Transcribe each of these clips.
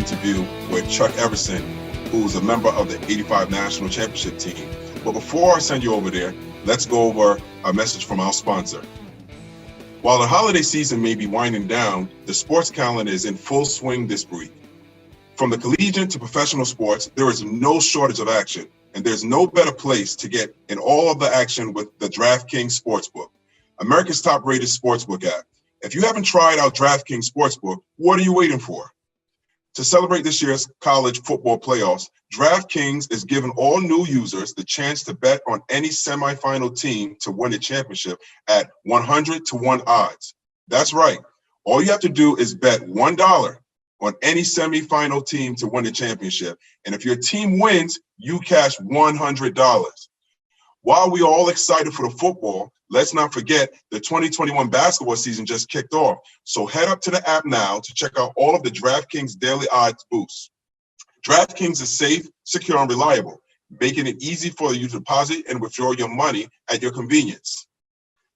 interview with Chuck Everson, who's a member of the 85 National Championship team. But before I send you over there, let's go over a message from our sponsor. While the holiday season may be winding down, the sports calendar is in full swing this week. From the collegiate to professional sports, there is no shortage of action, and there's no better place to get in all of the action with the DraftKings Sportsbook, America's top-rated sportsbook app. If you haven't tried out DraftKings Sportsbook, what are you waiting for? To celebrate this year's college football playoffs, DraftKings is giving all new users the chance to bet on any semifinal team to win a championship at 100-1 odds. That's right. All you have to do is bet $1 on any semifinal team to win the championship. And if your team wins, you cash $100. While we are all excited for the football, let's not forget the 2021 basketball season just kicked off. So head up to the app now to check out all of the DraftKings daily odds boosts. DraftKings is safe, secure, and reliable, making it easy for you to deposit and withdraw your money at your convenience.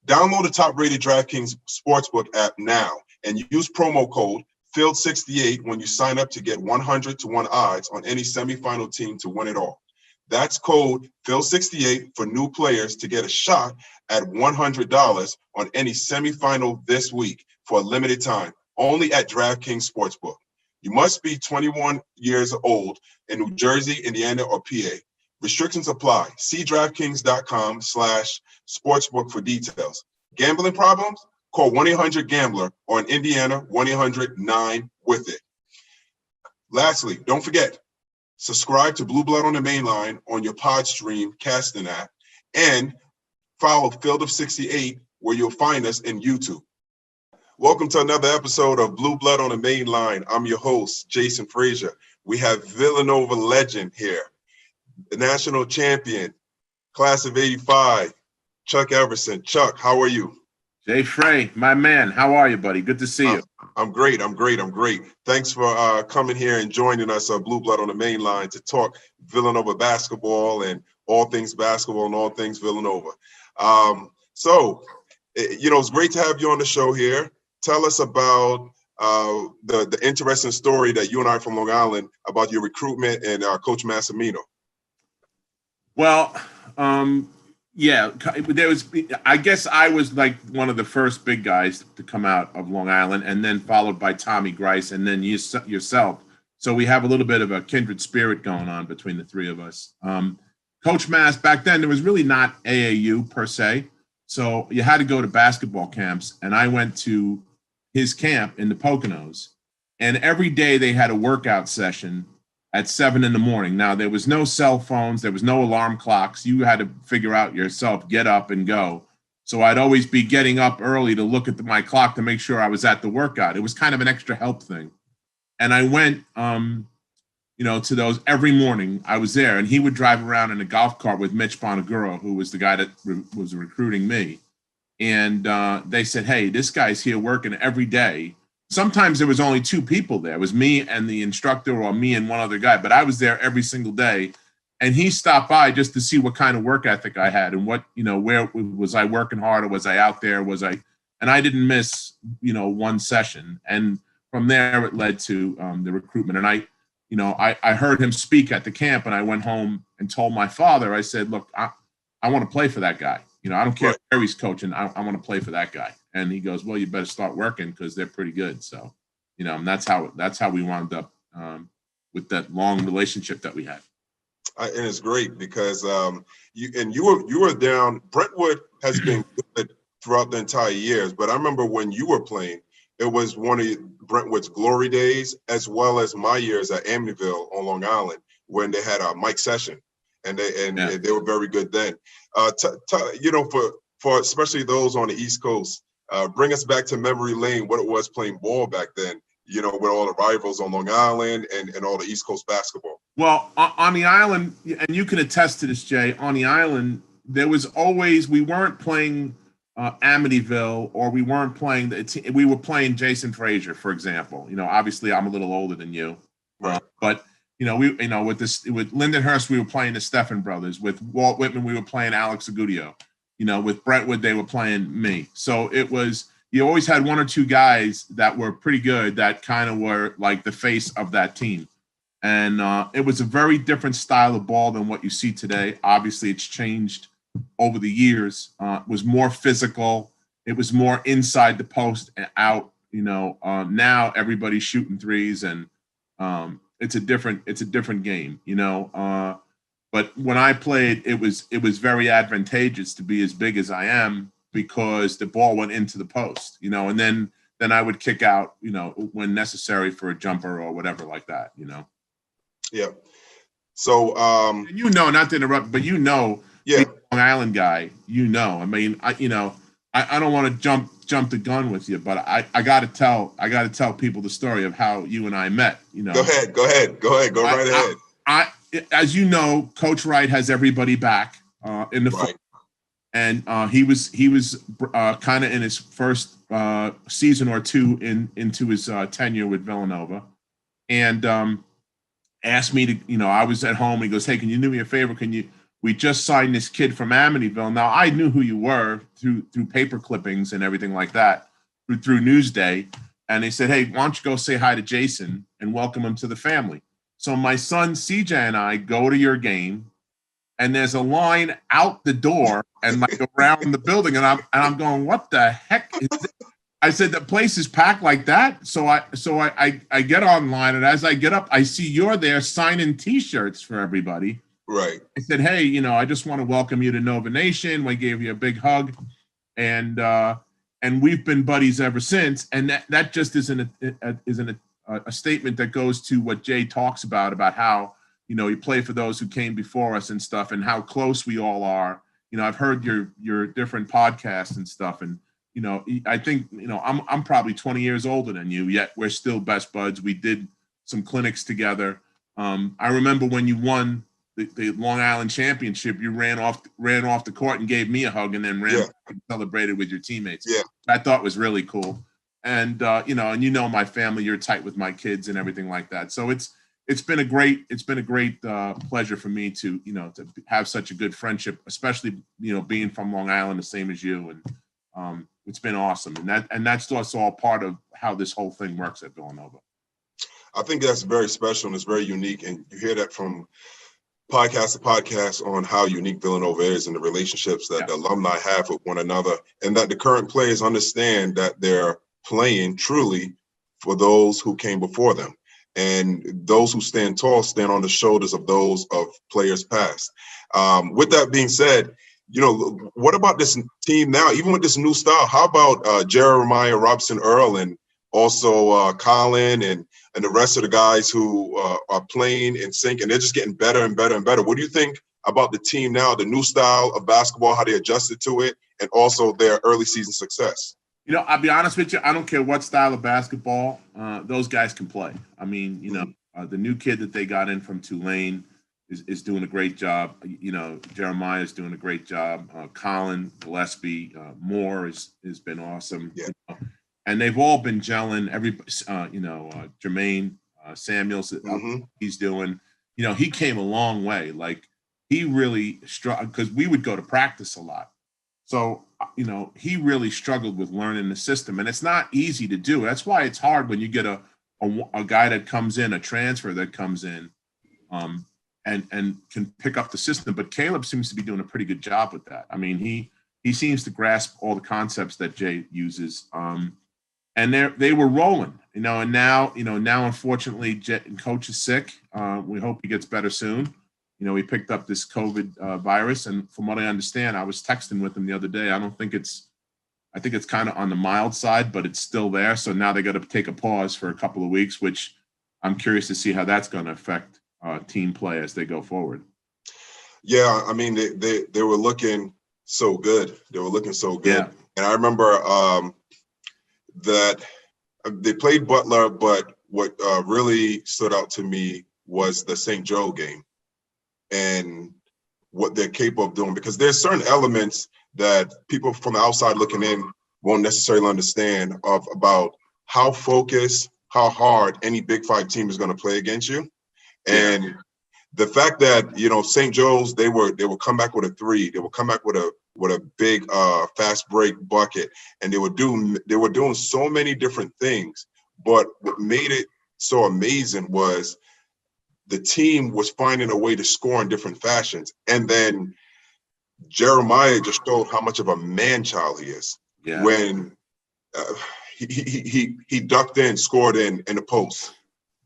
Download the top-rated DraftKings Sportsbook app now and use promo code FIELD68 when you sign up to get 100-1 odds on any semifinal team to win it all. That's code FIELD68 for new players to get a shot at $100 on any semifinal this week for a limited time, only at DraftKings Sportsbook. You must be 21 years old in New Jersey, Indiana, or PA. Restrictions apply. See DraftKings.com/sportsbook for details. Gambling problems? Call 1-800-GAMBLER or in Indiana, 1-800-9-WITH-IT. Lastly, don't forget, subscribe to Blue Blood on the Mainline on your Podstream casting app and follow Field of 68 where you'll find us in YouTube. Welcome to another episode of Blue Blood on the Mainline. I'm your host, Jason Fraser. We have Villanova legend here, the national champion, class of 85, Chuck Everson. Chuck, how are you? Jay Frey, my man, how are you, buddy? Good to see you. I'm great. Thanks for coming here and joining us on Blue Blood on the Mainline to talk Villanova basketball and all things basketball and all things Villanova. It's great to have you on the show here. Tell us about the interesting story that you and I from Long Island about your recruitment and Coach Massimino. Well, yeah, I guess I was like one of the first big guys to come out of Long Island, and then followed by Tommy Grice, and then yourself. So we have a little bit of a kindred spirit going on between the three of us. Coach Mass, back then, there was really not AAU per se. So you had to go to basketball camps, and I went to his camp in the Poconos. And every day they had a workout session at 7 a.m. Now, there was no cell phones. There was no alarm clocks. You had to figure out yourself, get up and go. So I'd always be getting up early to look at my clock to make sure I was at the workout. It was kind of an extra help thing. And I went, to those every morning. I was there, and he would drive around in a golf cart with Mitch Bonaguro, who was the guy that was recruiting me. And they said, hey, this guy's here working every day. Sometimes there was only two people there. It was me and the instructor, or me and one other guy, but I was there every single day. And he stopped by just to see what kind of work ethic I had and what, where was I working hard, or was I out there? And I didn't miss, one session. And from there, it led to the recruitment. And I heard him speak at the camp, and I went home and told my father, I said, look, I want to play for that guy. I don't care where he's coaching. I want to play for that guy. And he goes, well, you better start working because they're pretty good. So, and that's how we wound up with that long relationship that we had. And it's great because you were down. Brentwood has been good throughout the entire years, but I remember when you were playing, it was one of Brentwood's glory days, as well as my years at Amityville on Long Island when they had Mike Session, and they were very good then. For especially those on the East Coast, bring us back to memory lane, what it was playing ball back then, with all the rivals on Long Island and all the East Coast basketball. Well, on the island, and you can attest to this, Jay, on the island, there was always, we weren't playing Amityville, or we weren't playing, we were playing Jason Fraser, for example. Obviously I'm a little older than you, right. But with Lindenhurst, we were playing the Steffen brothers. With Walt Whitman, we were playing Alex Agudio. With Brentwood, they were playing me. So it was, you always had one or two guys that were pretty good that kind of were like the face of that team. And it was a very different style of ball than what you see today. Obviously, it's changed over the years. It was more physical. It was more inside the post and out. Now everybody's shooting threes, and it's a different game. But when I played, it was very advantageous to be as big as I am because the ball went into the post. And then I would kick out. When necessary for a jumper or whatever like that. Yeah. So, not to interrupt, but yeah, being a Long Island guy, I mean, I don't want to jump the gun with you, but I got to tell people the story of how you and I met. Go ahead. Go right ahead. As you know, Coach Wright has everybody back in the right. And he was kind of in his first season or two into his tenure with Villanova, and asked me to, I was at home. He goes, "Hey, can you do me a favor? We just signed this kid from Amityville." Now I knew who you were through paper clippings and everything like that, through Newsday. And they said, "Hey, why don't you go say hi to Jason and welcome him to the family?" So my son CJ and I go to your game, and there's a line out the door and like around the building, and I'm going, "What the heck is this?" I said, "The place is packed like that." So I get online, and as I get up, I see you're there signing T-shirts for everybody. Right. I said, "Hey, I just want to welcome you to Nova Nation." We gave you a big hug, and we've been buddies ever since. And that just isn't a statement that goes to what Jay talks about how you play for those who came before us and stuff, and how close we all are. I've heard your different podcasts and stuff, and I think I'm probably 20 years older than you, yet we're still best buds. We did some clinics together. I remember when you won the Long Island Championship, you ran off the court and gave me a hug, and then ran and celebrated with your teammates. Yeah, I thought was really cool. And and my family, you're tight with my kids and everything like that. So it's been a great pleasure for me to to have such a good friendship, especially being from Long Island, the same as you, and it's been awesome. And that's also all part of how this whole thing works at Villanova. I think that's very special and it's very unique, and you hear that from podcast to podcast on how unique Villanova is and the relationships that the alumni have with one another, and that the current players understand that they're playing truly for those who came before them. And those who stand tall stand on the shoulders of those of players past. With that being said, what about this team now, even with this new style? How about Jeremiah Robson Earl and also Colin and the rest of the guys who are playing in sync, and they're just getting better and better and better? What do you think about the team now, the new style of basketball, how they adjusted to it, and also their early season success? I'll be honest with you. I don't care what style of basketball those guys can play. I mean, the new kid that they got in from Tulane is doing a great job. Jeremiah is doing a great job. Colin Gillespie, Moore has been awesome. Yeah. And they've all been gelling. Jermaine Samuels, he's doing. He came a long way. Like he really struggled because we would go to practice a lot. So he really struggled with learning the system, and it's not easy to do. That's why it's hard when you get a guy that comes in, a transfer that comes in, and can pick up the system. But Caleb seems to be doing a pretty good job with that. I mean, he seems to grasp all the concepts that Jay uses. And they were rolling, and now unfortunately, Coach is sick. We hope he gets better soon. He picked up this COVID virus, and from what I understand, I was texting with him the other day. I think it's kind of on the mild side, but it's still there. So now they got to take a pause for a couple of weeks, which I'm curious to see how that's going to affect team play as they go forward. Yeah, I mean, they were looking so good. They were looking so good. Yeah. And I remember that they played Butler, but what really stood out to me was the St. Joe game and what they're capable of doing, because there's certain elements that people from the outside looking in won't necessarily understand about how focused, how hard any Big Five team is going to play against you. And the fact that, you know, St. Joe's, they would come back with a three, they would come back with a big fast break bucket, and they were doing so many different things. But what made it so amazing was the team was finding a way to score in different fashions. And then Jeremiah just showed how much of a man child he is. Yeah. When he ducked in, scored in the post.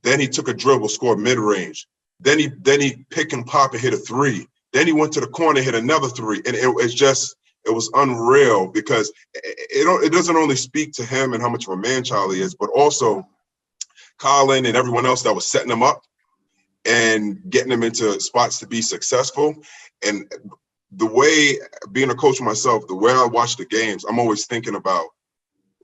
Then he took a dribble, scored mid range. Then he pick and pop and hit a three. Then he went to the corner, hit another three, and it was unreal, because it doesn't only speak to him and how much of a man child he is, but also Colin and everyone else that was setting him up and getting him into spots to be successful. And the way, being a coach myself, the way I watch the games, I'm always thinking about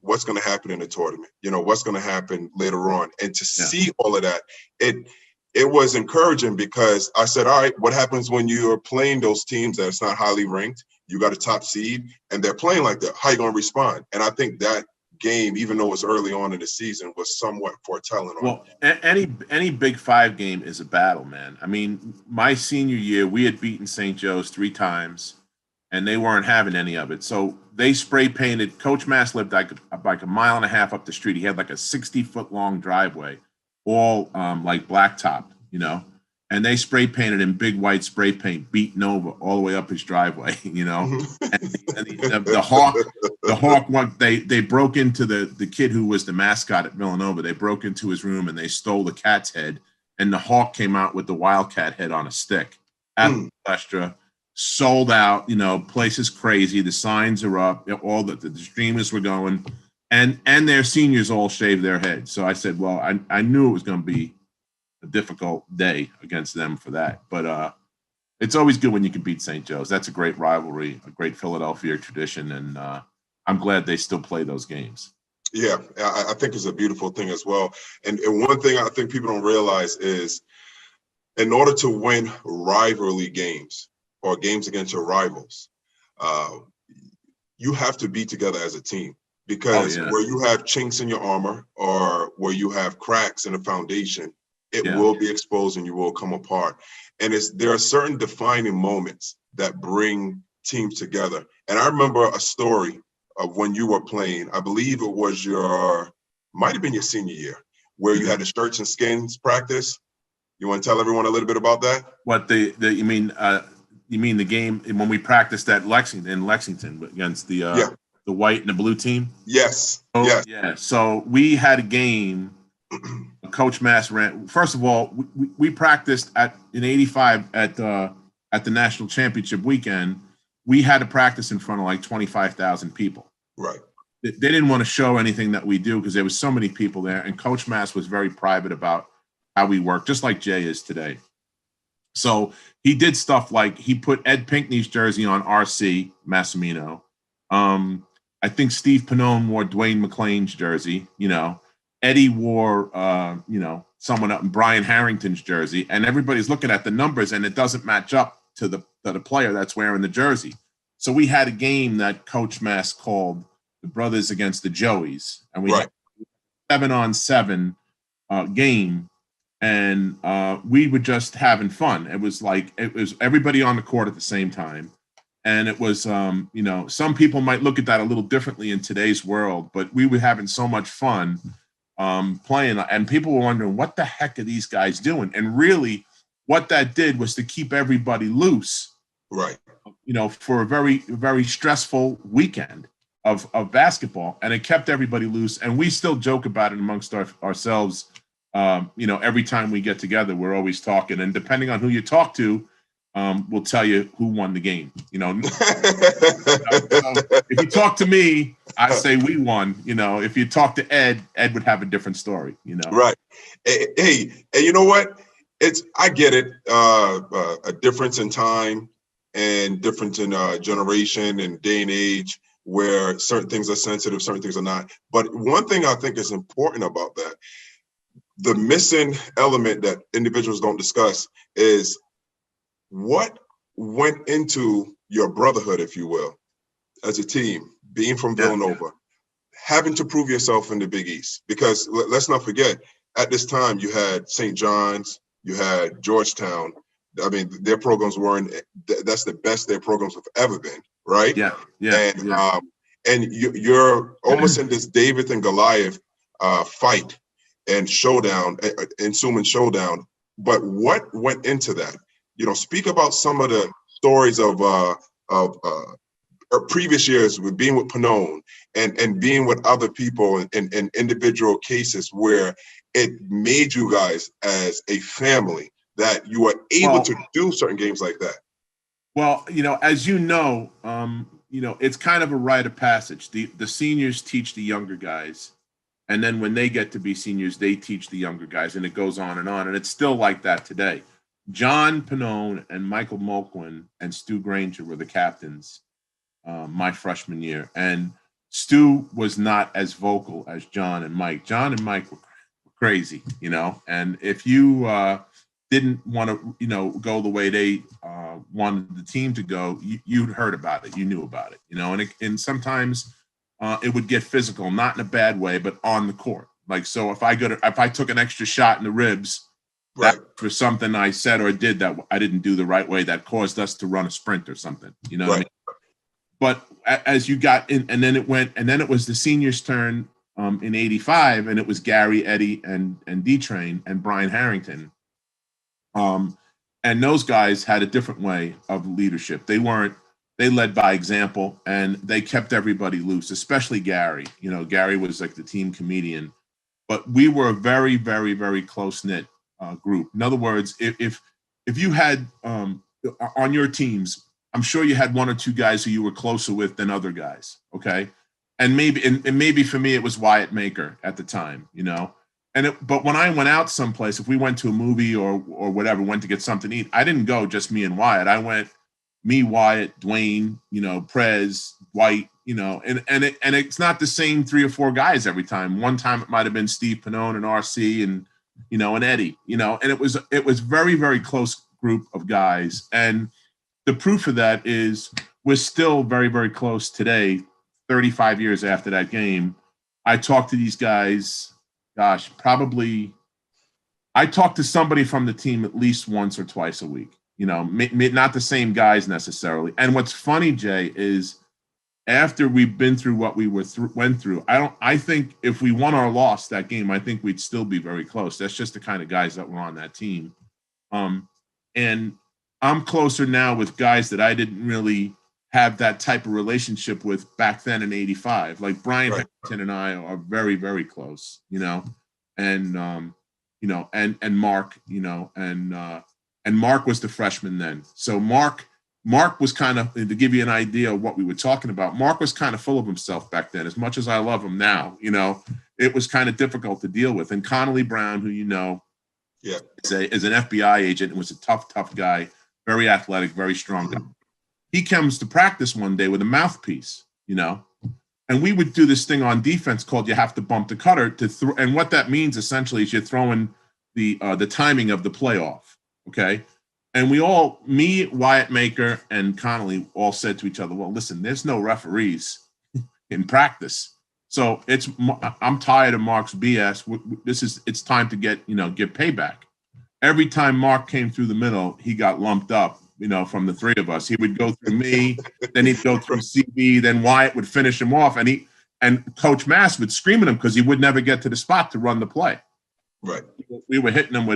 what's going to happen in the tournament, you know, what's going to happen later on. And to see all of that, it was encouraging, because I said, all right, what happens when you're playing those teams that it's not highly ranked, you got a top seed, and they're playing like that? How you going to respond? And I think that game, even though it's early on in the season, was somewhat foretelling. Well, any Big Five game is a battle, man. I mean, my senior year, we had beaten St. Joe's 3 times, and they weren't having any of it. So they spray painted. Coach Mass lived like a mile and a half up the street. He had like a 60-foot long driveway, all like blacktop, you know. And they spray painted in big white spray paint, BOTM all the way up his driveway, you know. And the Hawk one, they broke into the kid who was the mascot at Villanova. They broke into his room and they stole the cat's head. And the Hawk came out with the Wildcat head on a stick at the orchestra, sold out, you know, place is crazy. The signs are up, all the streamers were going, and their seniors all shaved their heads. So I said, well, I knew it was going to be a difficult day against them for that. But it's always good when you can beat St. Joe's. That's a great rivalry, a great Philadelphia tradition, and I'm glad they still play those games. Yeah, I think it's a beautiful thing as well. And one thing I think people don't realize is, in order to win rivalry games or games against your rivals, you have to be together as a team. Because where you have chinks in your armor or where you have cracks in the foundation, it will be exposed and you will come apart. And there are certain defining moments that bring teams together. And I remember a story of when you were playing, I believe it was might have been your senior year, where you had the shirts and skins practice. You want to tell everyone a little bit about that? What you mean the game when we practiced at Lexington against the white and the blue team? Yes. So, yes. Yeah. So we had a game. Coach Mass ran. First of all, we practiced in '85 at the national championship weekend. We had to practice in front of like 25,000 people. Right. They didn't want to show anything that we do because there was so many people there, and Coach Mass was very private about how we work, just like Jay is today. So he did stuff like he put Ed Pinckney's jersey on RC Massimino. I think Steve Pannone wore Dwayne McClain's jersey, you know. Eddie wore, someone up in Brian Harrington's jersey, and everybody's looking at the numbers, and it doesn't match up to the player that's wearing the jersey. So we had a game that Coach Mass called the Brothers Against the Joeys, and we had a 7-on-7 game, and we were just having fun. It was everybody on the court at the same time. And it was, some people might look at that a little differently in today's world, but we were having so much fun playing, and people were wondering, what the heck are these guys doing? And really what that did was to keep everybody loose, right? For a very, very stressful weekend of basketball, and it kept everybody loose. And we still joke about it amongst ourselves. Every time we get together, we're always talking, and depending on who you talk to, we'll tell you who won the game. So if you talk to me, I say we won. If you talk to Ed would have a different story. Right. Hey, and you know what? I get it. A difference in time and difference in generation and day and age, where certain things are sensitive, certain things are not. But one thing I think is important about that, the missing element that individuals don't discuss, is what went into your brotherhood, if you will, as a team, being from Villanova, having to prove yourself in the Big East. Because let's not forget, at this time, you had St. John's, you had Georgetown, I mean, their programs weren't. That's the best their programs have ever been, right? Yeah, yeah, And yeah. You're almost in this David and Goliath fight and showdown, ensuing showdown. But what went into that? Speak about some of the stories of previous years with being with Panone and being with other people in individual cases where it made you guys as a family that you were able to do certain games like that. Well, as it's kind of a rite of passage. The seniors teach the younger guys, and then when they get to be seniors, they teach the younger guys, and it goes on, and it's still like that today. John Panone and Michael Mulquin and Stu Granger were the captains my freshman year, and Stu was not as vocal as John and Mike. John and Mike were crazy, and if you didn't want to, go the way they wanted the team to go, you'd heard about it, you knew about it, and sometimes it would get physical, not in a bad way, but on the court. Like, so if I took an extra shot in the ribs, right, that for something I said or did that I didn't do the right way, that caused us to run a sprint or something, right. What I mean? But as you got in, and then it was the seniors' turn in '85, and it was Gary, Eddie, and D-Train and Brian Harrington. And those guys had a different way of leadership. They led by example, and they kept everybody loose, especially Gary. Gary was like the team comedian, but we were a very, very, very close-knit group. In other words, if you had on your teams, I'm sure you had one or two guys who you were closer with than other guys. Okay. And maybe for me, it was Wyatt Maker at the time, but when I went out someplace, if we went to a movie or whatever, went to get something to eat, I didn't go just me and Wyatt. I went me, Wyatt, Dwayne, Prez, White, and it's not the same 3 or 4 guys every time. One time it might've been Steve Panone and RC and, and Eddie, and it was very, very close group of guys. And the proof of that is we're still very, very close today, 35 years after that game. I talk to these guys, probably I talk to somebody from the team at least once or twice a week, not the same guys necessarily. And what's funny, Jay, is after we've been through what we went through, I think if we won or lost that game, I think we'd still be very close. That's just the kind of guys that were on that team. And I'm closer now with guys that I didn't really have that type of relationship with back then in '85. Like Brian Harrington and I are very, very close, and Mark, and Mark was the freshman then. So Mark was kind of, to give you an idea of what we were talking about, Mark was kind of full of himself back then. As much as I love him now, it was kind of difficult to deal with. And Connolly Brown, who is an FBI agent and was a tough guy, very athletic, very strong guy. He comes to practice one day with a mouthpiece, and we would do this thing on defense called you have to bump the cutter to throw. And what that means essentially is you're throwing the timing of the play off. Okay. And me, Wyatt Maker, and Connolly all said to each other, well, listen, there's no referees in practice. So I'm tired of Mark's BS. It's time to get payback. Every time Mark came through the middle, he got lumped up, from the 3 of us. He would go through me, then he'd go through CB, then Wyatt would finish him off, and Coach Mass would scream at him because he would never get to the spot to run the play. Right. We were hitting him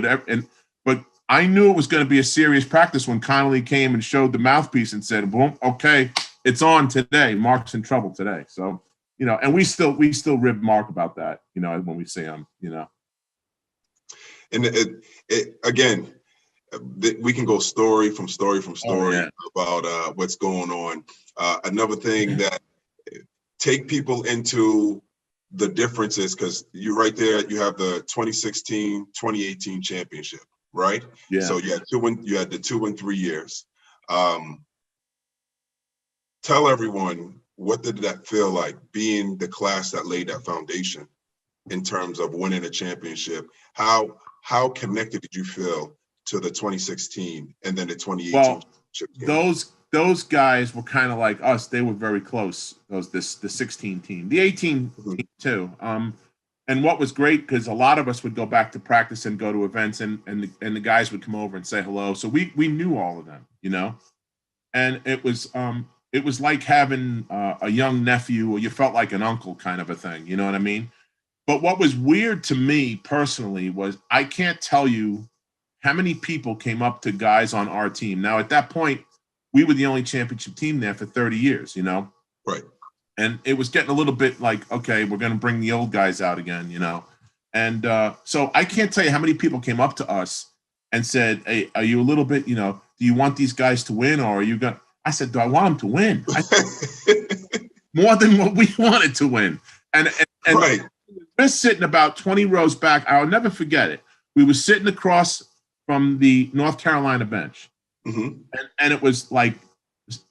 but I knew it was going to be a serious practice when Connolly came and showed the mouthpiece and said, boom, okay, it's on today. Mark's in trouble today. So, and we still rib Mark about that, when we see him, And again, we can go story from story about what's going on. Another thing that take people into the differences, because you're right there, you have the 2016, 2018 championship, right? Yeah. So you had the 2 and 3 years. Tell everyone, what did that feel like, being the class that laid that foundation in terms of winning a championship? How connected did you feel to the 2016 and then the 2018? Well, those guys were kind of like us. They were very close. The 16 team, the 18 team too. And what was great, because a lot of us would go back to practice and go to events, and the guys would come over and say hello. So we knew all of them, you know, and it was like having a young nephew, or you felt like an uncle kind of a thing, you know what I mean? But what was weird to me personally was I can't tell you how many people came up to guys on our team. Now, at that point, we were the only championship team there for 30 years, you know? Right. And it was getting a little bit like, okay, we're going to bring the old guys out again, you know? And so I can't tell you how many people came up to us and said, hey, are you a little bit, you know, do you want these guys to win, or are you going to? I said, do I want them to win? More than what we wanted to win. And right. We're sitting about 20 rows back. I'll never forget it. We were sitting across from the North Carolina bench. Mm-hmm. And it was like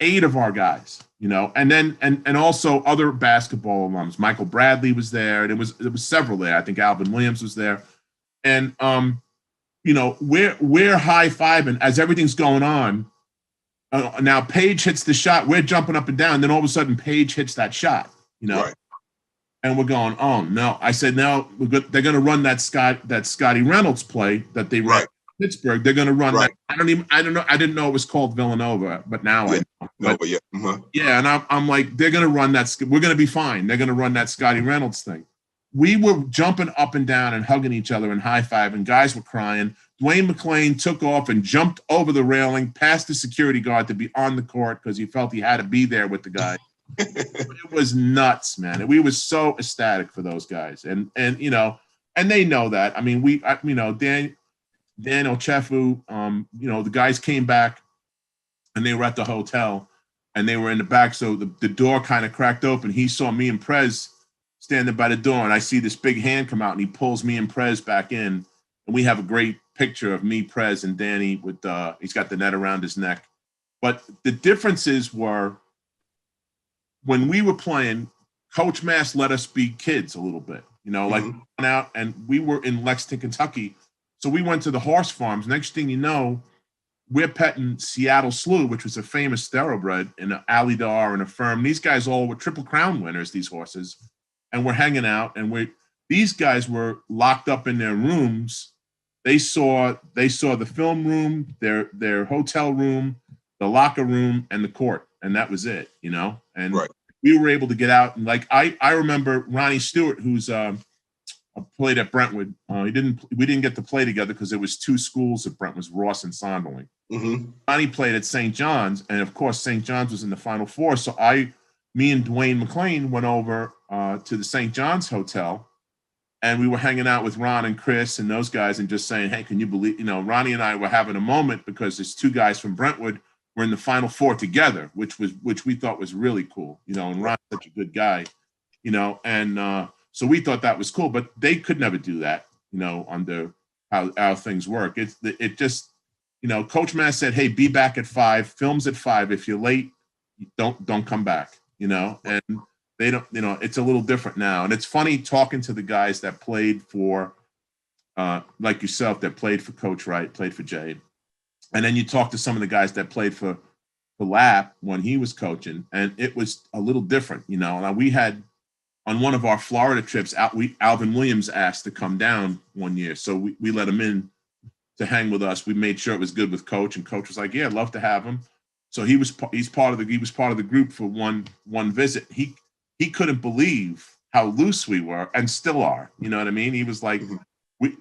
8 of our guys, you know, and then and also other basketball alums. Michael Bradley was there, and it was several there. I think Alvin Williams was there. And you know, we're high-fiving as everything's going on. Now Paige hits the shot, we're jumping up and down, then all of a sudden Paige hits that shot, you know. Right. And we're going, oh no. I said, no, they're going to run that Scotty Reynolds play that they ran in Pittsburgh. They're going to run that. I don't know. I didn't know it was called Villanova, but now I know. But yeah. Uh-huh. Yeah, and I'm like, they're going to run that. We're going to be fine. They're going to run that Scotty Reynolds thing. We were jumping up and down and hugging each other and high-fiving. Guys were crying. Dwayne McClain took off and jumped over the railing past the security guard to be on the court because he felt he had to be there with the guy. It was nuts, man. We were so ecstatic for those guys, and you know, and they know that. I mean, you know, Daniel Chefu, you know, the guys came back, and they were at the hotel, and they were in the back, so the door kind of cracked open. He saw me and Prez standing by the door, and I see this big hand come out, and he pulls me and Prez back in, and we have a great picture of me, Prez, and Danny with he's got the net around his neck. But the differences were, when we were playing, Coach Mass let us be kids a little bit, you know, like went out, and we were in Lexington, Kentucky. So we went to the horse farms. Next thing you know, we're petting Seattle Slew, which was a famous thoroughbred, and an Alydar and a Firm. These guys all were Triple Crown winners, these horses. And we're hanging out, and these guys were locked up in their rooms. They saw the film room, their hotel room, the locker room, and the court. And that was it, you know? And we were able to get out. And like, I remember Ronnie Stewart, who's played at Brentwood. We didn't get to play together because there was 2 schools at Brentwood, Ross and Sonderling. Mm-hmm. Ronnie played at St. John's, and of course St. John's was in the Final Four. So me and Dwayne McClain went over to the St. John's Hotel, and we were hanging out with Ron and Chris and those guys, and just saying, hey, can you believe, you know, Ronnie and I were having a moment because there's 2 guys from Brentwood were in the Final Four together, which we thought was really cool, you know, and Ron's such a good guy, you know, and so we thought that was cool, but they could never do that, you know, under how things work. It just, you know, Coach Mass said, hey, be back at 5, films at 5. If you're late, don't come back, you know, and they don't, you know, it's a little different now. And it's funny talking to the guys that played for, like yourself, that played for Coach Wright, played for Jade. And then you talk to some of the guys that played for Lap when he was coaching, and it was a little different, you know. Now, we had, on one of our Florida trips, Alvin Williams asked to come down one year, so we let him in to hang with us. We made sure it was good with Coach, and Coach was like, "Yeah, I'd love to have him." So he was part of the group for one visit. He couldn't believe how loose we were, and still are. You know what I mean? He was like,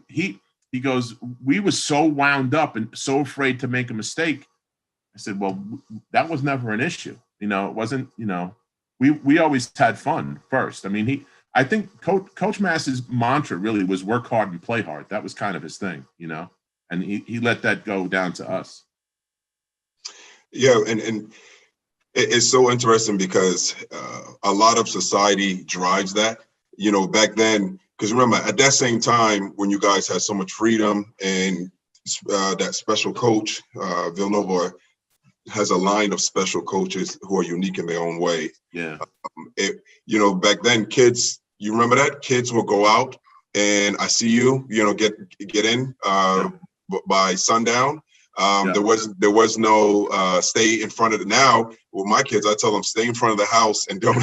He goes, we were so wound up and so afraid to make a mistake. I said, well, that was never an issue. You know, it wasn't, you know, we always had fun first. I mean, I think Coach Mass's mantra really was work hard and play hard. That was kind of his thing, you know, and he let that go down to us. Yeah. And it's so interesting because a lot of society drives that, you know, back then. Because remember, at that same time, when you guys had so much freedom, and that special coach, Villanova, has a line of special coaches who are unique in their own way. Yeah. You know, back then, kids, you remember that? Kids will go out and I see you, you know, get in by sundown. There was no stay in front of the. Now with my kids, I tell them stay in front of the house and don't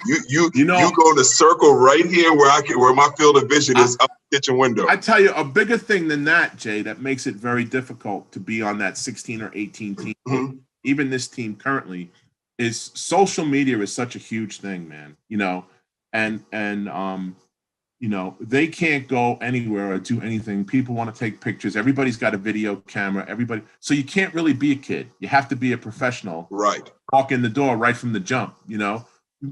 you go in a circle right here where my field of vision is up the kitchen window. I tell you, a bigger thing than that, Jay, that makes it very difficult to be on that 16 or 18 team, mm-hmm. even this team currently, is social media is such a huge thing, man. And they can't go anywhere or do anything. People want to take pictures. Everybody's got a video camera. So you can't really be a kid. You have to be a professional. Right. Walk in the door right from the jump.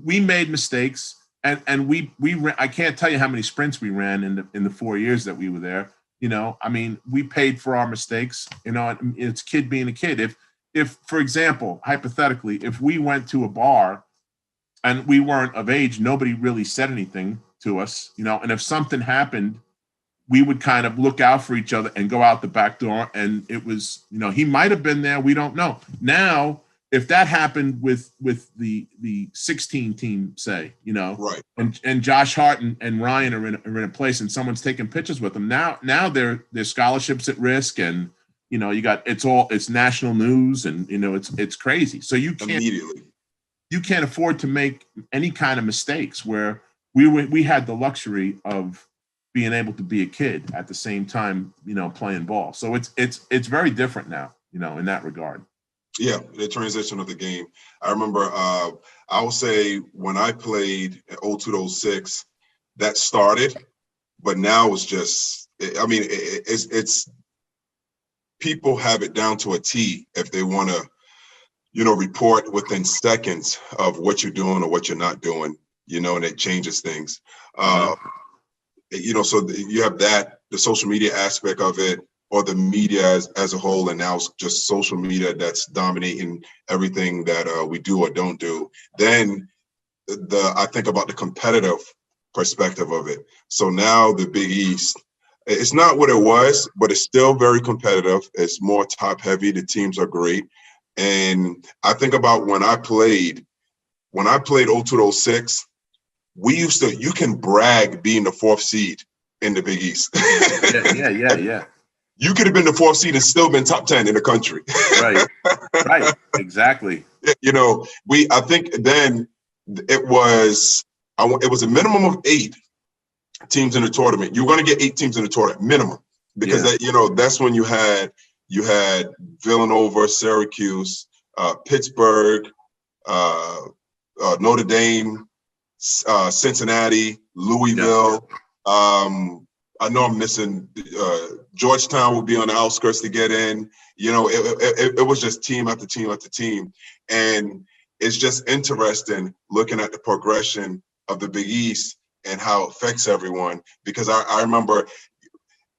We made mistakes, and we I can't tell you how many sprints we ran in the 4 years that we were there. We paid for our mistakes. It's kid being a kid. If for example, hypothetically, if we went to a bar and we weren't of age, nobody really said anything to us, and if something happened, we would kind of look out for each other and go out the back door. And it was, he might have been there. We don't know. Now, if that happened with the 16 team, say, right. and Josh Hart and Ryan are in a place and someone's taking pictures with them. Now their scholarships at risk, and it's national news, and it's crazy. So you can't afford to make any kind of mistakes where we had the luxury of being able to be a kid at the same time, playing ball. So it's very different now, in that regard. Yeah, the transition of the game. I remember, I would say when I played in 02-06, that started, but now it's just, it's people have it down to a T if they want to, report within seconds of what you're doing or what you're not doing. And it changes things. So you have that, the social media aspect of it, or the media as a whole, and now it's just social media that's dominating everything that we do or don't do. Then I think about the competitive perspective of it. So now the Big East, it's not what it was, but it's still very competitive. It's more top heavy. The teams are great. And I think about when I played 02-06, you can brag being the 4th seed in the Big East. Yeah. You could have been the 4th seed and still been top 10 in the country. Right. Exactly. I think then it was a minimum of 8 teams in the tournament. You're going to get 8 teams in the tournament minimum, because that's when you had Villanova, Syracuse, Pittsburgh, Notre Dame, Cincinnati, Louisville. Yeah. I know I'm missing Georgetown would be on the outskirts to get in. It was just team after team after team. And it's just interesting looking at the progression of the Big East and how it affects everyone, because I remember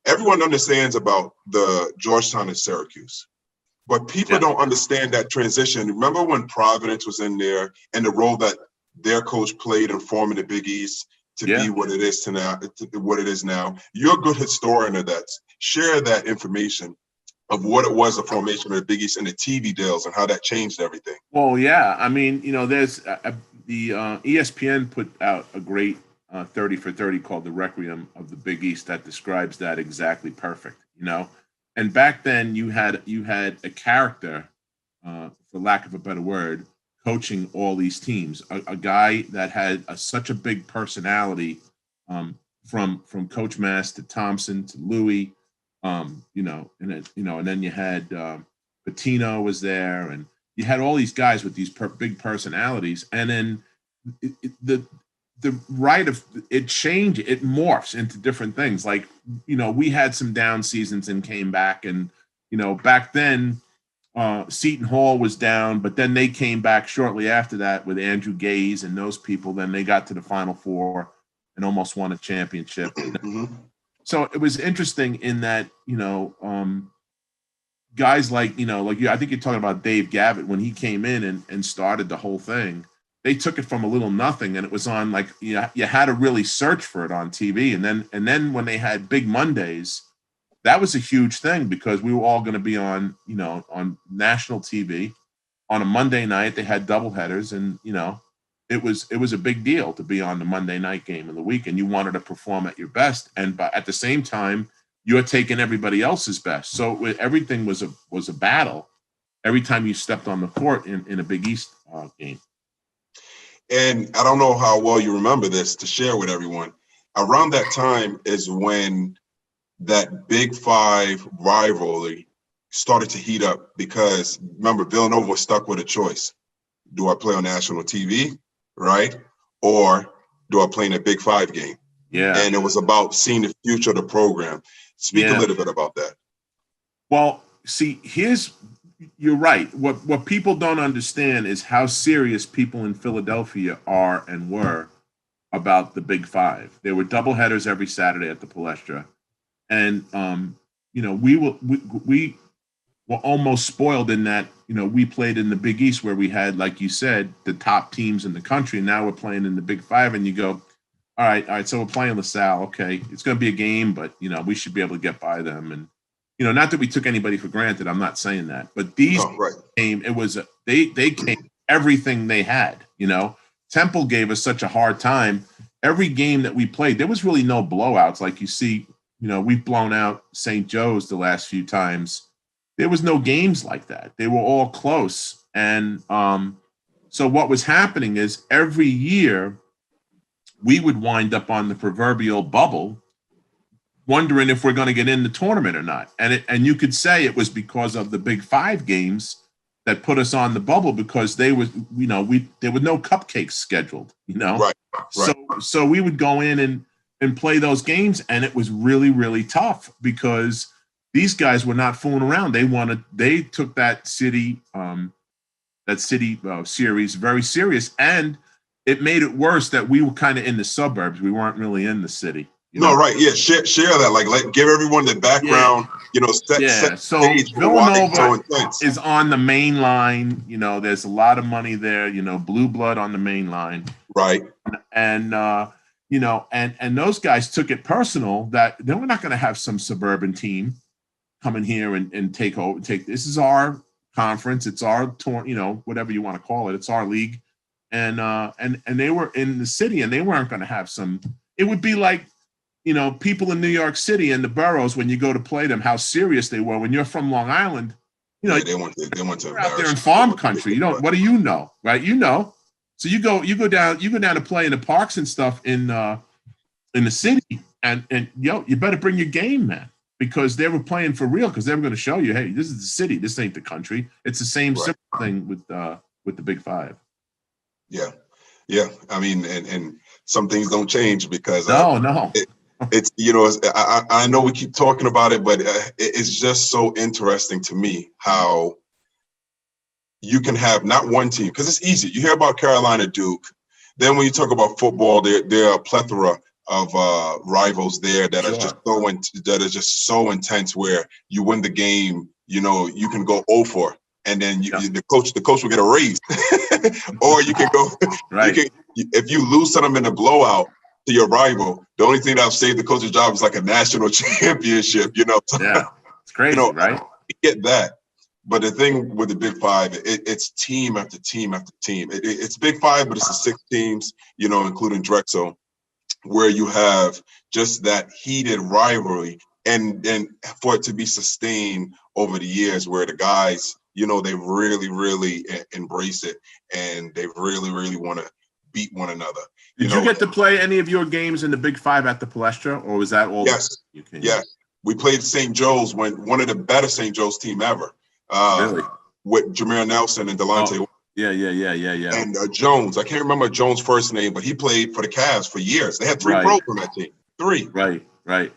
everyone understands about the Georgetown and Syracuse, but people don't understand that transition. Remember when Providence was in there and the role that their coach played in forming the Big East to be what it is now. You're a good historian of that. Share that information of what it was, the formation of the Big East and the TV deals and how that changed everything. Well, yeah. There's the ESPN put out a great 30 for 30 called The Requiem of the Big East that describes that exactly perfect, And back then you had a character, for lack of a better word, coaching all these teams, a guy that had such a big personality, from Coach Mass to Thompson to Louis, and then you had Patino was there, and you had all these guys with these big personalities, and then the right of it changed, it morphs into different things. Like, we had some down seasons and came back, and back then. Seton Hall was down, but then they came back shortly after that with Andrew Gaze and those people. Then they got to the Final Four and almost won a championship. Mm-hmm. So it was interesting in that, guys like I think you're talking about Dave Gavitt when he came in and started the whole thing. They took it from a little nothing, and it was on you had to really search for it on TV. And then when they had Big Mondays, that was a huge thing because we were all going to be on national TV on a Monday night. They had doubleheaders, and it was a big deal to be on the Monday night game of the week, and you wanted to perform at your best. And at the same time, you're taking everybody else's best. So everything was a battle every time you stepped on the court in a Big East game. And I don't know how well you remember this to share with everyone. Around that time is when that Big Five rivalry started to heat up, because remember, Villanova was stuck with a choice. Do I play on national TV, right? Or do I play in a Big Five game? Yeah. And it was about seeing the future of the program. Speak a little bit about that. Well, see, you're right. What people don't understand is how serious people in Philadelphia are and were about the Big Five. There were doubleheaders every Saturday at the Palestra. And, we were almost spoiled in that, we played in the Big East where we had, like you said, the top teams in the country. Now we're playing in the Big Five, and you go, all right, so we're playing LaSalle. Okay, it's going to be a game, but, we should be able to get by them. And, not that we took anybody for granted. I'm not saying that. But these came, they came everything they had, Temple gave us such a hard time. Every game that we played, there was really no blowouts. Like you see, we've blown out St. Joe's the last few times. There was no games like that. They were all close. And so what was happening is every year we would wind up on the proverbial bubble, wondering if we're going to get in the tournament or not. And you could say it was because of the Big Five games that put us on the bubble, because there was no cupcakes scheduled, Right. So we would go in and play those games, and it was really, really tough because these guys were not fooling around. They took that city series very serious, and it made it worse that we were kind of in the suburbs. We weren't really in the city. Right. Yeah. Share that. Like, give everyone the background. Set so stage Villanova is on the main line. There's a lot of money there. Blue blood on the main line. Right. And and those guys took it personal that they were not going to have some suburban team come in here and take over. This is our conference. It's our tour. Whatever you want to call it. It's our league. And they were in the city, and they weren't going to have some. It would be like, people in New York City and the boroughs, when you go to play them, how serious they were. When you're from Long Island, they went to out there in farm country. What do you know, right? So you go down to play in the parks and stuff in the city, and you better bring your game, man, because they were playing for real, because they were going to show you, hey, this is the city, this ain't the country. It's the same simple thing with the Big Five. Yeah. I mean, and some things don't change because no. It's I know we keep talking about it, but it's just so interesting to me how you can have not one team, because it's easy. You hear about Carolina, Duke. Then when you talk about football, there are a plethora of rivals there that are just so intense, where you win the game, you can go 0-4, and then the coach will get a raise, or you can go right. If you lose to them in a blowout to your rival, the only thing that'll save the coach's job is like a national championship, So, yeah, it's crazy, right? I get that. But the thing with the Big Five, it's team after team after team. It's Big Five, but it's the 6 teams, including Drexel, where you have just that heated rivalry, and for it to be sustained over the years, where the guys, they really, really embrace it, and they really, really want to beat one another. Did you get to play any of your games in the Big Five at the Palestra, or was that all? Yes. We played St. Joe's, when one of the better St. Joe's team ever. Really? With Jameer Nelson and Delonte. Oh, yeah. And Jones. I can't remember Jones' first name, but he played for the Cavs for years. They had 3 pros on that team. 3. Right.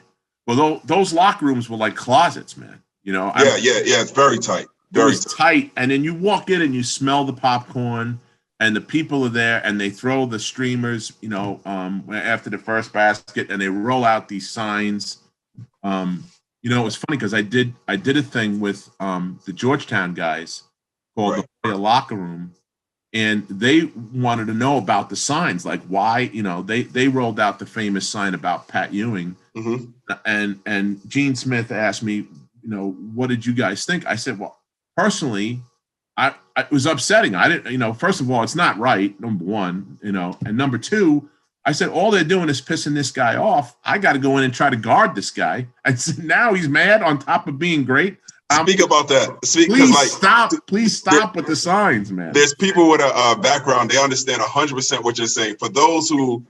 Well, those locker rooms were like closets, man. It's very tight. Very tight. And then you walk in and you smell the popcorn, and the people are there, and they throw the streamers, after the first basket, and they roll out these signs. It was funny because I did a thing with the Georgetown guys called the Locker Room, and they wanted to know about the signs, like why, they rolled out the famous sign about Pat Ewing, and Gene Smith asked me, what did you guys think? I said, well, personally, it was upsetting. I didn't, first of all, it's not right, number one, and number two, I said, all they're doing is pissing this guy off. I got to go in and try to guard this guy. And so now he's mad on top of being great. Speak about that. Please stop with the signs, man. There's people with a background. They understand 100% what you're saying. For those who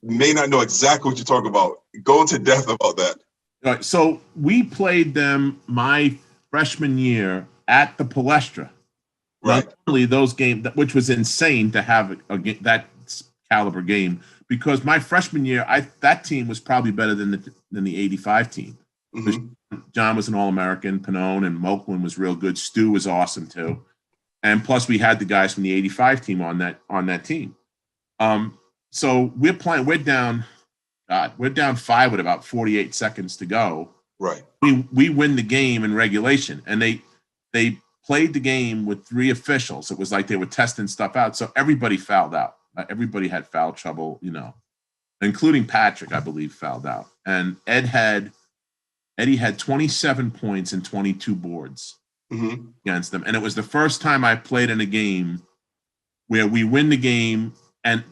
may not know exactly what you're talking about, go into depth about that. All right, so we played them my freshman year at the Palestra. Right. Normally those games, which was insane to have that caliber game, because my freshman year, that team was probably better than the 85 team. Mm-hmm. John was an All-American, Pannone and Moakland was real good. Stu was awesome too. And plus we had the guys from the 85 team on that team. So we're down 5 with about 48 seconds to go. Right. We win the game in regulation, and they played the game with 3 officials. It was like they were testing stuff out. So everybody fouled out. Everybody had foul trouble, including Patrick, I believe, fouled out. And Eddie had 27 points and 22 boards against them. And it was the first time I played in a game where we win the game and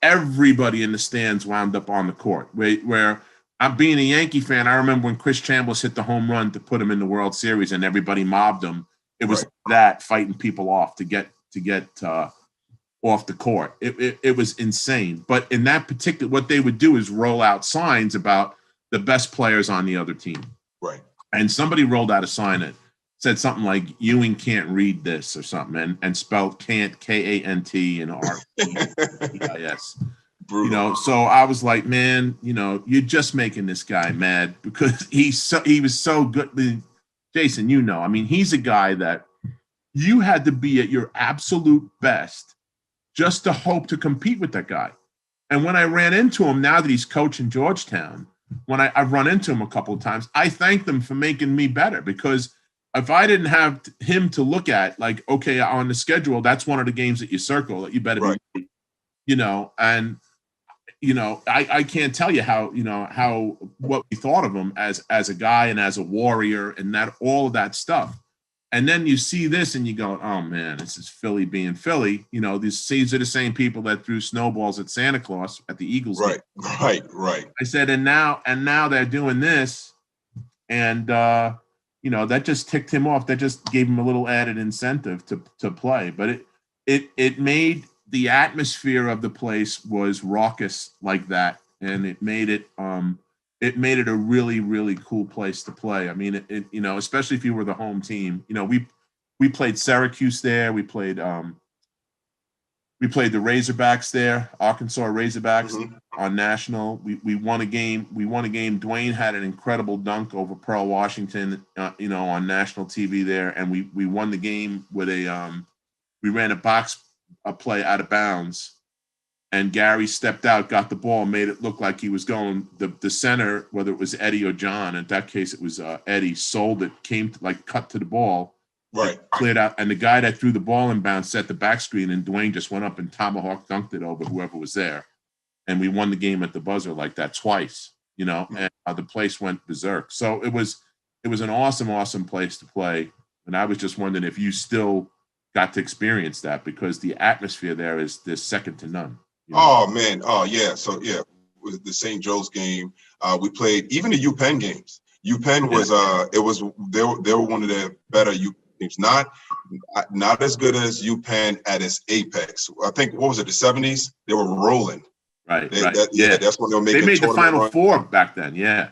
everybody in the stands wound up on the court. Where I'm being a Yankee fan, I remember when Chris Chambliss hit the home run to put him in the World Series and everybody mobbed him. It was that fighting people off to get off the court. It was insane. But in that particular, what they would do is roll out signs about the best players on the other team. Right. And somebody rolled out a sign that said something like Ewing can't read this or something and spelled can't Kant and REIS. So I was like, man, you're just making this guy mad because he was so good. Jason, I mean, he's a guy that you had to be at your absolute best just to hope to compete with that guy. And when I ran into him, now that he's coaching Georgetown, when I've run into him a couple of times, I thank them for making me better, because if I didn't have him to look at, like, okay, on the schedule, that's one of the games that you circle that you better be, I can't tell you how what we thought of him as a guy and as a warrior and that all of that stuff. And then you see this and you go, oh man, this is Philly being Philly. These are the same people that threw snowballs at Santa Claus at the Eagles. Right. I said, and now they're doing this, and that just ticked him off. That just gave him a little added incentive to play. But it made the atmosphere of the place was raucous like that, and it made it a really, really cool place to play. I mean, especially if you were the home team. We played Syracuse there. We played the Razorbacks there, Arkansas Razorbacks on national. We won a game. Dwayne had an incredible dunk over Pearl Washington, on national TV there, and we won the game with we ran a play out of bounds. And Gary stepped out, got the ball, made it look like he was going. The center, whether it was Eddie or John, in that case it was Eddie, sold it, cut to the ball, cleared out, and the guy that threw the ball in bounds set the back screen, and Dwayne just went up and tomahawk dunked it over whoever was there, and we won the game at the buzzer like that twice, and the place went berserk. So it was an awesome place to play, and I was just wondering if you still got to experience that, because the atmosphere there is second to none. Oh man. Oh yeah. So yeah, with the St. Joe's game, we played even the UPenn games. UPenn was they were one of the better UPenn teams. Not as good as UPenn at its apex. I think what was it, the 70s? They were rolling. Right. That's when they were making. They made the Final Four back then. Yeah.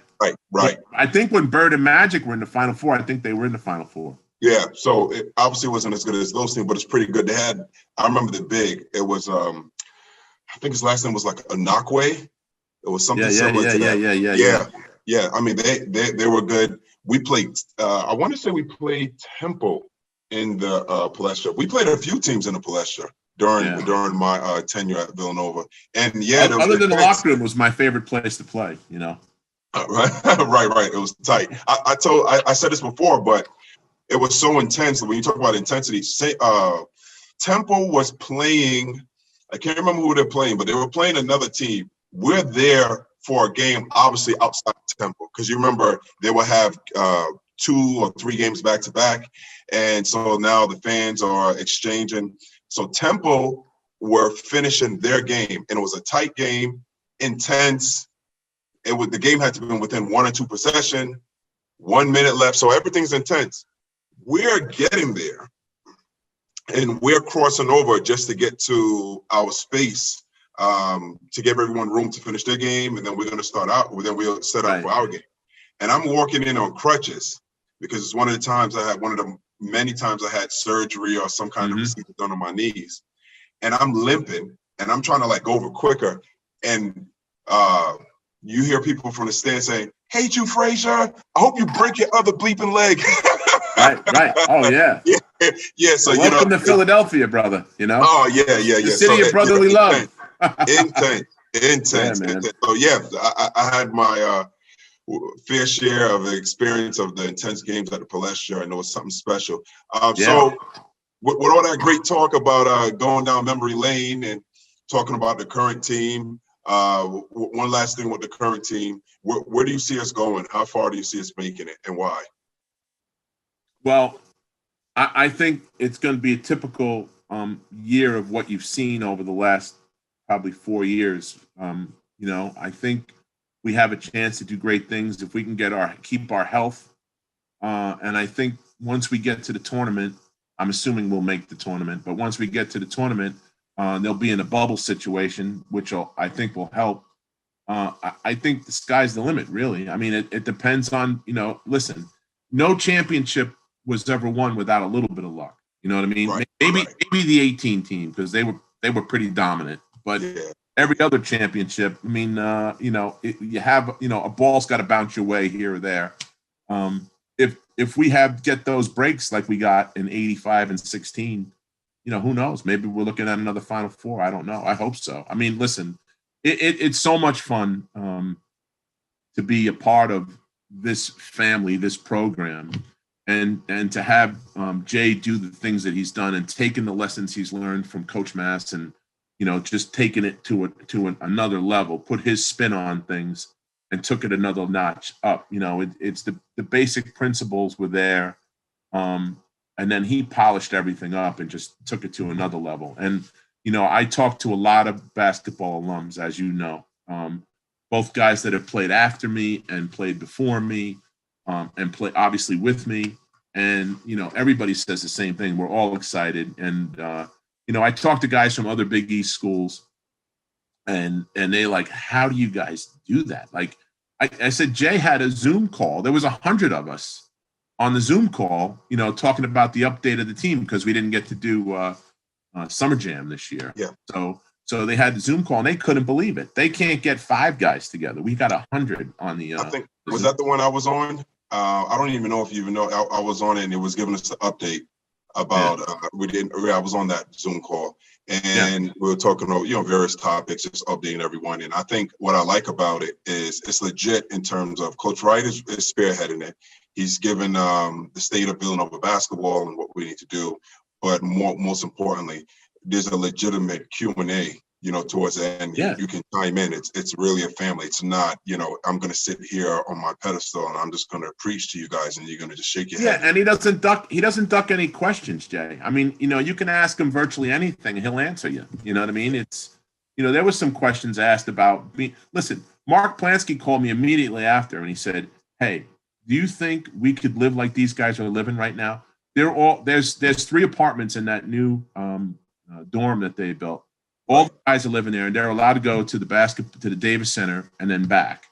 Right. I think when Bird and Magic were in the Final Four, I think they were in the Final Four. Yeah. So it obviously wasn't as good as those teams, but it's pretty good. I remember the big. It was I think his last name was like Anakwe. It was something similar to that. Yeah. I mean, they were good. We played. I want to say we played Temple in the Palestra. We played a few teams in the Palestra during my tenure at Villanova. And other than the locker room was my favorite place to play. Right. It was tight. I said this before, but it was so intense. When you talk about intensity, Temple was playing. I can't remember who they're playing, but they were playing another team. We're there for a game, obviously outside Temple, because you remember they will have 2 or 3 games back to back, and so now the fans are exchanging. So Temple were finishing their game, and it was a tight game. intense. The game had to be within 1 or 2 possession, 1 minute left. So everything's intense. We're getting there. And we're crossing over just to get to our space, to give everyone room to finish their game. And then we're going to start out. Then we'll set up for our game. And I'm walking in on crutches because it's one of the many times I had surgery or some kind of procedure done on my knees. And I'm limping and I'm trying to like go over quicker. And you hear people from the stand saying, "Hate you, Fraser. I hope you break your other bleeping leg." Right. Oh, yeah. Yeah. So, welcome to Philadelphia, brother. Oh, yeah. The city of brotherly love. Intense. Yeah, man. So, yeah, I had my fair share of the experience of the intense games at the Palestra. I know it's something special. So, with all that great talk about going down memory lane and talking about the current team, one last thing with the current team, where do you see us going? How far do you see us making it, and why? Well, I think it's going to be a typical year of what you've seen over the last probably 4 years. I think we have a chance to do great things if we can keep our health. And I think once we get to the tournament, I'm assuming we'll make the tournament. But once we get to the tournament, they'll be in a bubble situation, which I think will help. I think the sky's the limit, really. I mean, it depends on, listen, no championship was ever won without a little bit of luck. You know what I mean? Right, maybe the 18 team, because they were pretty dominant. But every other championship, I mean, you have, a ball's got to bounce your way here or there. If we get those breaks like we got in 85 and 16, who knows? Maybe we're looking at another Final Four. I don't know. I hope so. I mean, listen, it's so much fun to be a part of this family, this program. And to have Jay do the things that he's done and taken the lessons he's learned from Coach Mass and, just taking it to another level, put his spin on things and took it another notch up. It's the basic principles were there. And then he polished everything up and just took it to another level. And, I talked to a lot of basketball alums, as you know, both guys that have played after me and played before me. And play obviously with me, and everybody says the same thing. We're all excited, and I talked to guys from other Big East schools, and they like, how do you guys do that? Like, I said, Jay had a Zoom call. There was 100 of us on the Zoom call, talking about the update of the team because we didn't get to do Summer Jam this year. Yeah. So they had the Zoom call, and they couldn't believe it. They can't get 5 guys together. We got 100 on the. I think was that the one I was on? I don't even know if you even know. I was on it, and it was giving us an update about. I was on that Zoom call, and we were talking about various topics, just updating everyone. And I think what I like about it is it's legit in terms of Coach Wright is spearheading it. He's given the state of Villanova basketball and what we need to do, but most importantly, there's a legitimate Q&A. Towards the end, you can chime in. It's really a family. It's not, I'm going to sit here on my pedestal and I'm just going to preach to you guys and you're going to just shake your head. Yeah, and he doesn't duck any questions, Jay. I mean, you can ask him virtually anything and he'll answer you. You know what I mean? It's, there was some questions asked about me. Listen, Mark Plansky called me immediately after and he said, "Hey, do you think we could live like these guys are living right now? There's 3 apartments in that new dorm that they built. All the guys are living there, and they're allowed to go to the Davis Center and then back,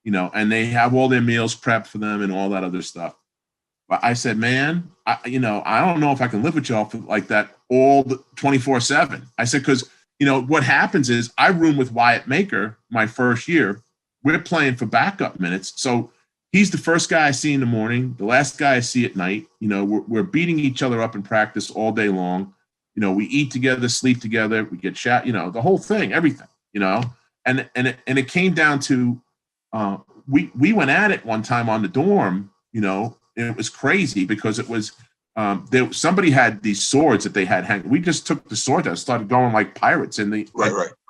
and they have all their meals prepped for them and all that other stuff." But I said, man, I don't know if I can live with y'all like that all 24/7. I said, because, what happens is I room with Wyatt Maker my first year. We're playing for backup minutes. So he's the first guy I see in the morning, the last guy I see at night. We're beating each other up in practice all day long. We eat together, sleep together, we get chat, the whole thing, everything, and it came down to, we went at it one time on the dorm, and it was crazy because it was, somebody had these swords that they had hanging. We just took the sword and started going like pirates and they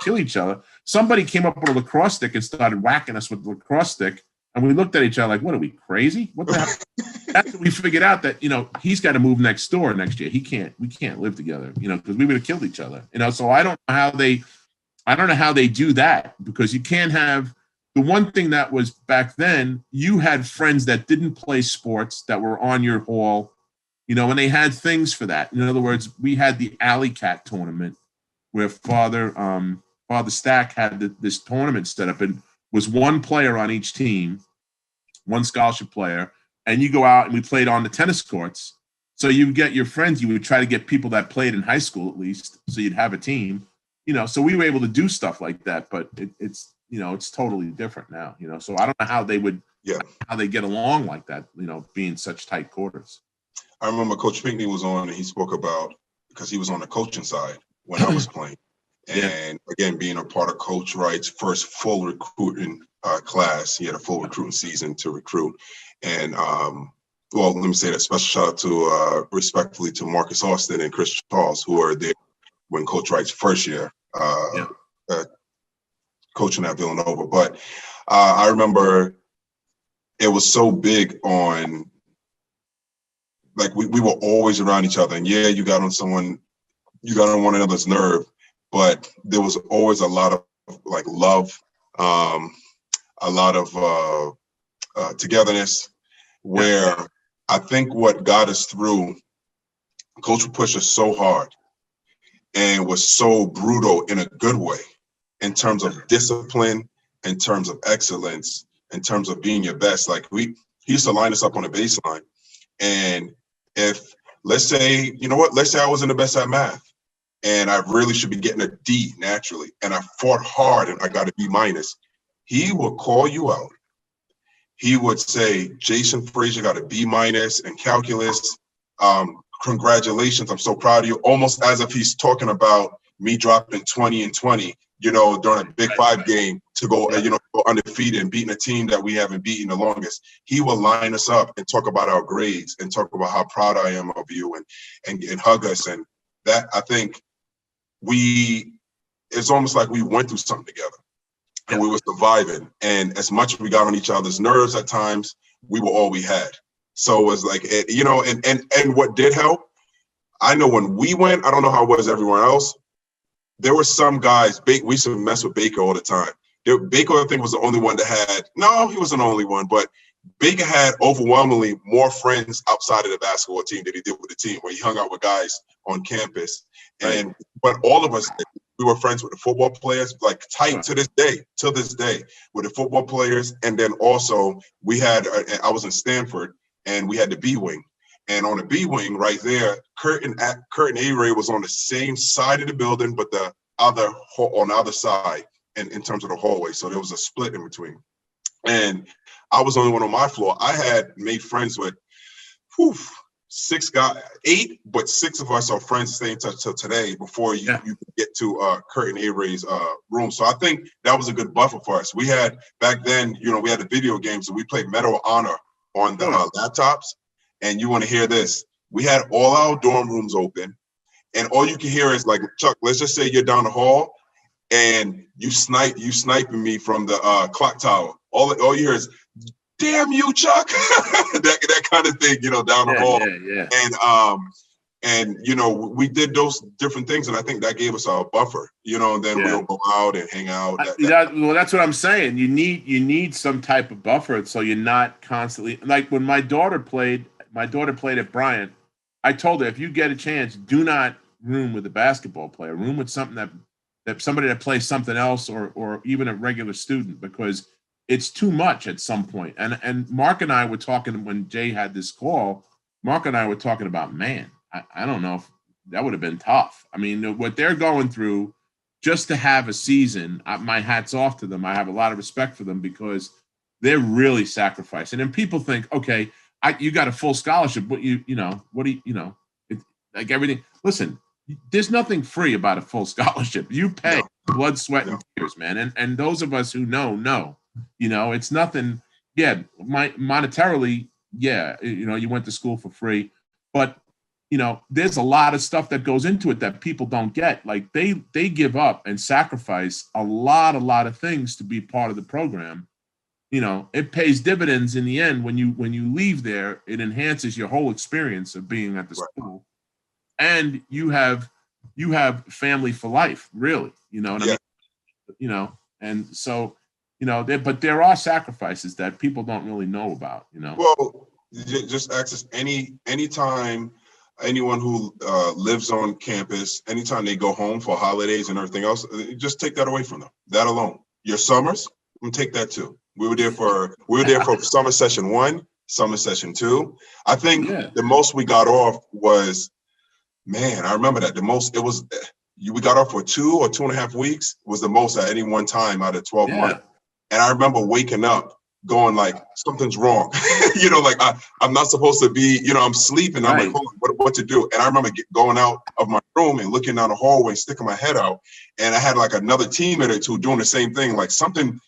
kill each other. Somebody came up with a lacrosse stick and started whacking us with the lacrosse stick. And we looked at each other like, what are we, crazy? What the hell? That's when we figured out that, he's got to move next door next year. We can't live together, because we would have killed each other. So I don't know how they I don't know how they do that, because you can't have the one thing that was back then, you had friends that didn't play sports that were on your hall, and they had things for that. In other words, we had the Alley Cat tournament where Father Stack had this tournament set up, and was one player on each team, one scholarship player, and you go out and we played on the tennis courts. So you would get your friends, you would try to get people that played in high school at least, so you'd have a team, so we were able to do stuff like that, but it's totally different now, so I don't know how they would, how they get along like that, being such tight quarters. I remember Coach Pinckney was on and he spoke about, because he was on the coaching side when I was playing. And again, being a part of Coach Wright's first full recruiting class, he had a full recruiting season to recruit. And well, let me say that special shout out to respectfully to Marcus Austin and Chris Charles, who were there when Coach Wright's first year coaching at Villanova. But I remember it was so big on, like, we were always around each other. And you got on one another's nerve, but there was always a lot of like love, a lot of togetherness, where I think what got us through, Coach would push us so hard and was so brutal in a good way, in terms of discipline, in terms of excellence, in terms of being your best. Like, he used to line us up on a baseline, and if, let's say I wasn't the best at math and I really should be getting a D naturally, and I fought hard and I got a B minus, he would call you out. He would say, Jason Fraser got a B minus in calculus. Congratulations, I'm so proud of you. Almost as if he's talking about me dropping 20 and 20, during a Big Five game to go, go undefeated and beating a team that we haven't beaten the longest. He will line us up and talk about our grades and talk about how proud I am of you and hug us. And that, I think, it's almost like we went through something together and we were surviving. And as much as we got on each other's nerves at times, we were all we had. So it was like, and what did help, I know when we went, I don't know how it was everywhere else, there were some guys, we used to mess with Baker all the time. Baker, I think, was the only one that he wasn't the only one, but Baker had overwhelmingly more friends outside of the basketball team than he did with the team, where he hung out with guys on campus. Right. But all of us, we were friends with the football players, like tight to this day, with the football players. And then also I was in Stanford, and we had the B wing. And on the B wing right there, Curtin A-Ray was on the same side of the building, but on the other side, in terms of the hallway. So there was a split in between. And I was the only one on my floor. I had made friends with 8, but 6 of us are friends, stay in touch till today before you get to Curtin A-Ray's room. So I think that was a good buffer for us. We had, back then, we had the video games, and we played Medal of Honor on the laptops. And you want to hear this. We had all our dorm rooms open, and all you can hear is, like, Chuck, let's just say you're down the hall and you sniping me from the clock tower. All you hear is, damn you, Chuck. that kind of thing, down the hall. And we did those different things, and I think that gave us our buffer, and then we'll go out and hang out. Well, that's what I'm saying. You need some type of buffer, so you're not constantly, like, when my daughter played at Bryant, I told her, if you get a chance, do not room with a basketball player. Room with something that somebody that plays something else, or even a regular student, because it's too much at some point. And Mark and I were talking when Jay had this call. Mark and I were talking about, man, I don't know if that would have been tough. I mean, what they're going through, just to have a season, my hat's off to them. I have a lot of respect for them, because they're really sacrificing. And people think, okay, you got a full scholarship, but like everything. Listen, there's nothing free about a full scholarship. You pay blood, sweat, and tears, man. And those of us who know, it's nothing. Yeah, monetarily, you went to school for free, but there's a lot of stuff that goes into it that people don't get. Like, they give up and sacrifice a lot of things to be part of the program. It pays dividends in the end. When you leave there, it enhances your whole experience of being at the school, and you have family for life, really. You know what I mean? and so, but there are sacrifices that people don't really know about, Well, just access anytime anyone who lives on campus, anytime they go home for holidays and everything else, just take that away from them. That alone. Your summers, I'm gonna take that too. We were there for summer session 1, summer session 2. I think the most we got off was, man, I remember that the most we got off for 2 or 2.5 weeks was the most at any one time out of 12 months. And I remember waking up going like, something's wrong. Like I'm not supposed to be, I'm sleeping. I'm like, hold on, what to do? And I remember going out of my room and looking down the hallway, sticking my head out. And I had like another teammate or two doing the same thing. Like something's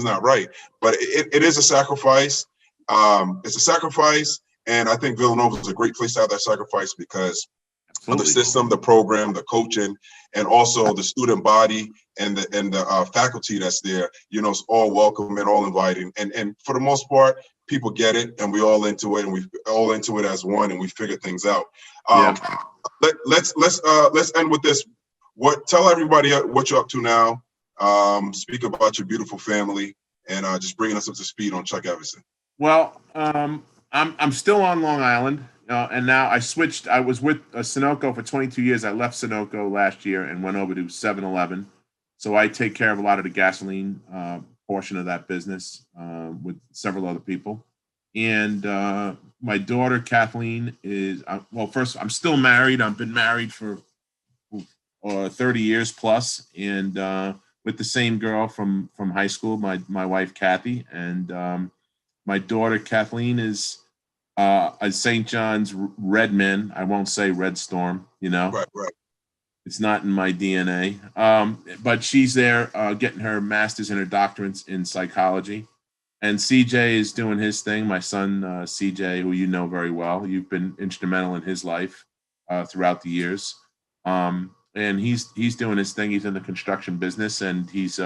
not right. But it is a sacrifice. It's a sacrifice. And I think Villanova is a great place to have that sacrifice because of the system, the program, the coaching, and also the student body and the faculty that's there. It's all welcome and all inviting. And for the most part, people get it, and we all into it, and we all into it as one, and we figure things out. Let's end with this. Tell everybody what you're up to now. Speak about your beautiful family, and just bringing us up to speed on Chuck Everson. Well, I'm still on Long Island. And now I switched. I was with Sunoco for 22 years. I left Sunoco last year and went over to 7-Eleven. So I take care of a lot of the gasoline portion of that business with several other people. And my daughter, Kathleen, is, first, I'm still married. I've been married for 30 years plus, and with the same girl from high school, my wife, Kathy. And my daughter, Kathleen, is a St. John's Redmen. I won't say Red Storm, Right. It's not in my DNA. But she's there getting her master's and her doctorates in psychology. And CJ is doing his thing. My son, CJ, who you know very well. You've been instrumental in his life throughout the years. And he's doing his thing. He's in the construction business, and he's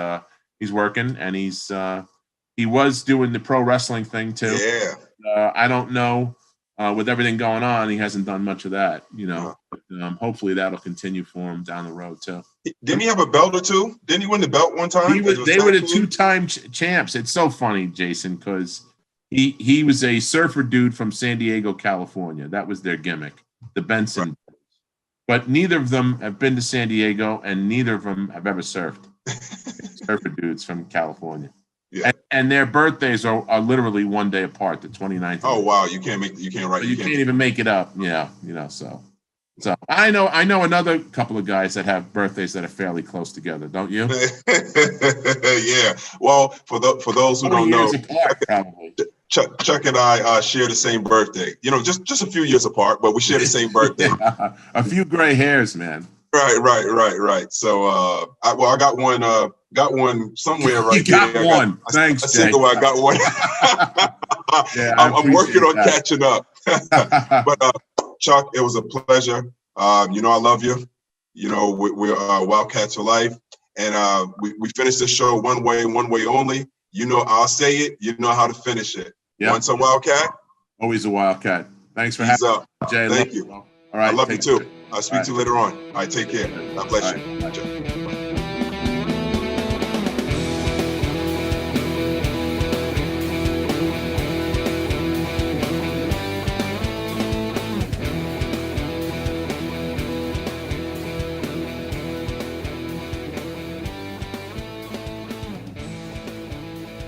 working, and he was doing the pro wrestling thing too. Yeah. I don't know, with everything going on, he hasn't done much of that, But, hopefully that'll continue for him down the road too. Didn't he have a belt or two? Didn't he win the belt one time? They were the 2-time champs. It's so funny, Jason, because he was a surfer dude from San Diego, California. That was their gimmick, the Benson. Right. But neither of them have been to San Diego, and neither of them have ever surfed. Surfer dudes from California. Yeah. And their birthdays are literally one day apart, the 29th. Oh wow, you can't even make it up. Yeah, so I know another couple of guys that have birthdays that are fairly close together, don't you? Yeah. Well, for those who don't know, apart, probably. Chuck and I share the same birthday. Just a few years apart, but we share the same birthday. Yeah, a few gray hairs, man. Right. So, I got one somewhere right there. You got one. Thanks, Jay. I got one. Yeah, I'm working on catching up. But Chuck, it was a pleasure. I love you. We're Wildcats for life, and we finished the show one way only. I'll say it. You know how to finish it. Yep. Once a Wildcat, always a Wildcat. Thanks for having me, Jay. Thank you. All right, I love you too. I'll speak to you later on. All right, take care. God bless you.